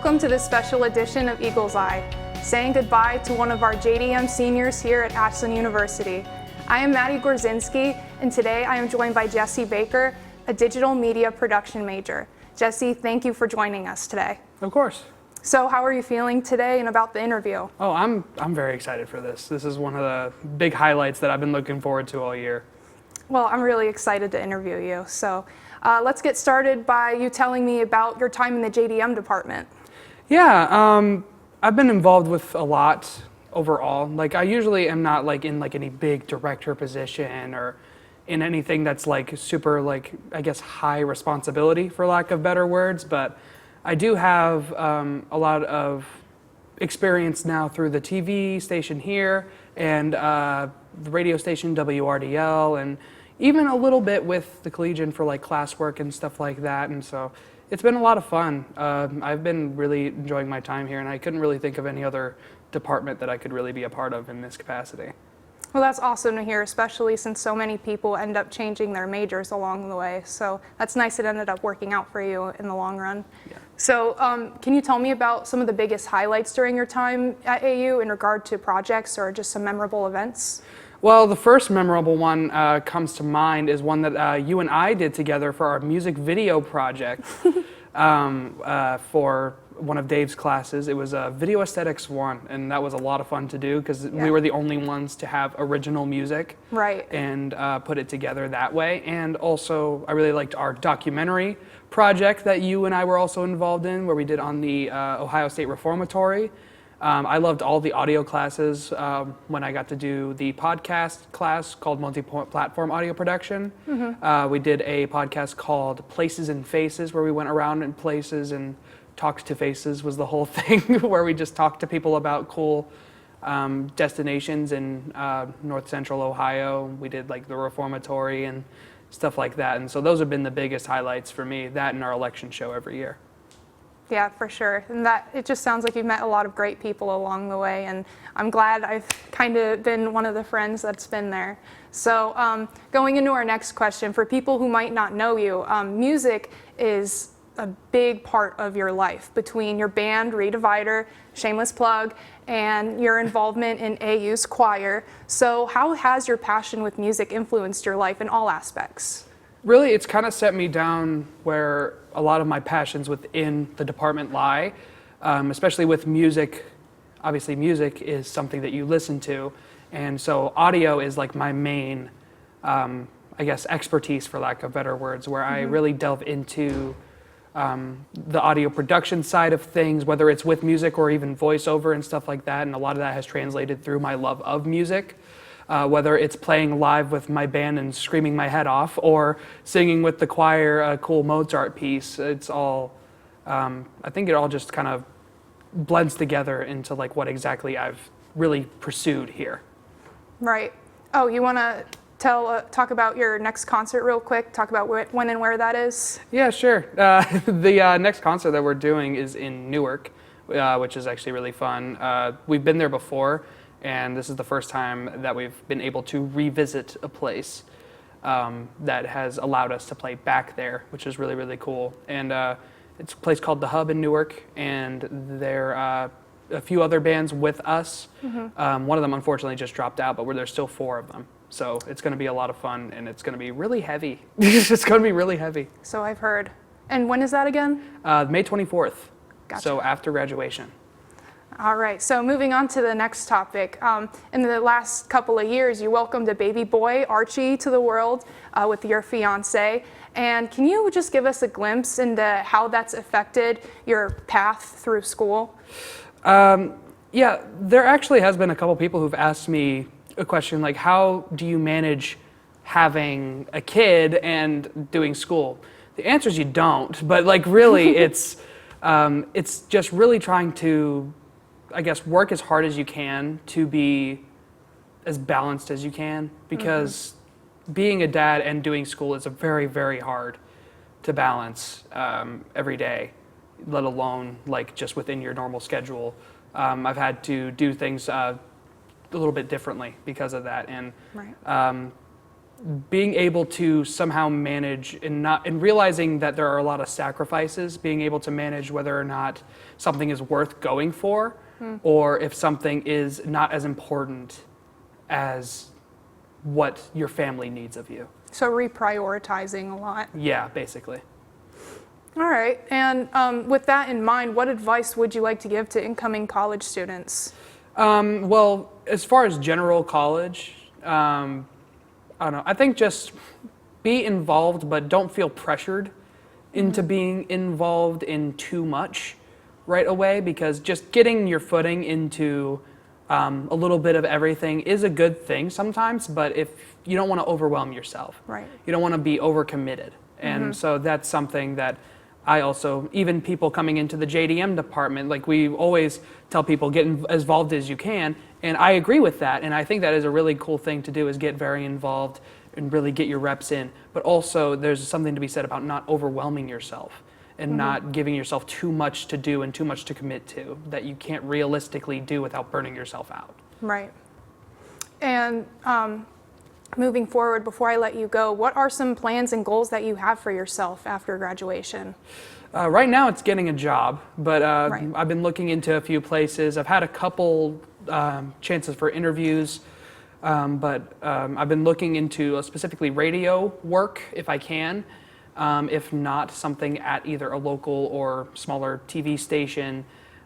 Welcome to this special edition of Eagle's Eye, saying goodbye to one of our JDM seniors here at Ashland University. I am Maddie Gorzinski, and today I am joined by Jesse Baker, a digital media production major. Jesse, thank you for joining us today. Of course. So how are you feeling today and about the interview? Oh, I'm very excited for this. This is one of the big highlights that I've been looking forward to all year. Well, I'm really excited to interview you. So let's get started by you telling me about your time in the JDM department. Yeah, I've been involved with a lot overall. Like, I usually am not like in like any big director position or in anything that's like super like, I guess, high responsibility, for lack of better words, but I do have a lot of experience now through the TV station here and the radio station WRDL, and even a little bit with the Collegian for like classwork and stuff like that. And so it's been a lot of fun. I've been really enjoying my time here, and I couldn't really think of any other department that I could really be a part of in this capacity. Well, that's awesome to hear, especially since so many people end up changing their majors along the way. So that's nice it ended up working out for you in the long run. Yeah. So can you tell me about some of the biggest highlights during your time at AU in regard to projects or just some memorable events? Well, the first memorable one comes to mind is one that you and I did together for our music video project for one of Dave's classes. It was Video Aesthetics 1, and that was a lot of fun to do because we were the only ones to have original music, right, and put it together that way. And also, I really liked our documentary project that you and I were also involved in, where we did on the Ohio State Reformatory. I loved all the audio classes when I got to do the podcast class called Multi-Platform Audio Production. Mm-hmm. We did a podcast called Places and Faces, where we went around in places and talked to faces was the whole thing, where we just talked to people about cool destinations in North Central Ohio. We did like the Reformatory and stuff like that. And so those have been the biggest highlights for me, that and our election show every year. Yeah, for sure. And that it just sounds like you've met a lot of great people along the way, and I'm glad I've kind of been one of the friends that's been there. So going into our next question, for people who might not know you, music is a big part of your life between your band, Redivider, shameless plug, and your involvement in AU's choir. So how has your passion with music influenced your life in all aspects? Really, it's kind of set me down where a lot of my passions within the department lie, especially with music. Obviously, music is something that you listen to, and so audio is like my main, I guess, expertise, for lack of better words, where I really delve into the audio production side of things, whether it's with music or even voiceover and stuff like that, and a lot of that has translated through my love of music. Whether it's playing live with my band and screaming my head off, or singing with the choir a cool Mozart piece, it's all, I think it all just kind of blends together into like what exactly I've really pursued here. Right. Oh, you want to talk about your next concert real quick? Talk about when and where that is? Yeah, sure. The next concert that we're doing is in Newark, which is actually really fun. We've been there before, and this is the first time that we've been able to revisit a place that has allowed us to play back there, which is really, really cool. And it's a place called The Hub in Newark, and there are a few other bands with us. Mm-hmm. One of them unfortunately just dropped out, but there's still 4 of them. So it's going to be a lot of fun, and it's going to be really heavy. It's going to be really heavy. So I've heard. And when is that again? May 24th. Gotcha. So after graduation. All right, so moving on to the next topic. In the last couple of years, you welcomed a baby boy, Archie, to the world with your fiance. And can you just give us a glimpse into how that's affected your path through school? Yeah, there actually has been a couple people who've asked me a question like, how do you manage having a kid and doing school? The answer is you don't, but like really it's just really trying to, I guess, work as hard as you can to be as balanced as you can, because being a dad and doing school is a very, very hard to balance every day, let alone like just within your normal schedule. I've had to do things a little bit differently because of that, and being able to somehow manage and realizing that there are a lot of sacrifices, being able to manage whether or not something is worth going for, or if something is not as important as what your family needs of you. So reprioritizing a lot. Yeah, basically. All right, and with that in mind, what advice would you like to give to incoming college students? Well, as far as general college, I don't know. I think just be involved, but don't feel pressured into being involved in too much right away, because just getting your footing into a little bit of everything is a good thing sometimes, but if you don't want to overwhelm yourself, Right. you don't want to be overcommitted. And so that's something that I also, even people coming into the JDM department, like we always tell people, get as involved as you can. And I agree with that. And I think that is a really cool thing to do, is get very involved and really get your reps in. But also there's something to be said about not overwhelming yourself and not giving yourself too much to do and too much to commit to that you can't realistically do without burning yourself out. Right. And moving forward, before I let you go, what are some plans and goals that you have for yourself after graduation? Right now it's getting a job, but Right. I've been looking into a few places. I've had a couple chances for interviews, but I've been looking into specifically radio work if I can. If not, something at either a local or smaller TV station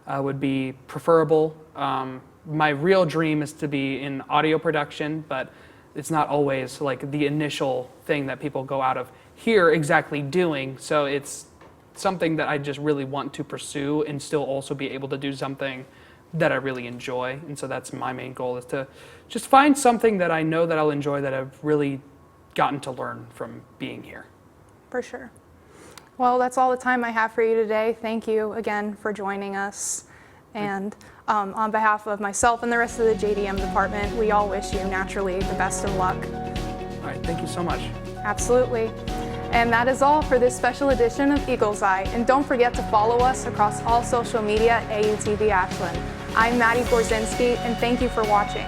would be preferable. My real dream is to be in audio production, but it's not always like the initial thing that people go out of here exactly doing. So it's something that I just really want to pursue and still also be able to do something that I really enjoy. And so that's my main goal, is to just find something that I know that I'll enjoy, that I've really gotten to learn from being here. For sure. Well, that's all the time I have for you today. Thank you again for joining us. And on behalf of myself and the rest of the JDM department, we all wish you naturally the best of luck. All right, thank you so much. Absolutely. And that is all for this special edition of Eagle's Eye. And don't forget to follow us across all social media at AUTV Ashland. I'm Maddie Borzinski, and thank you for watching.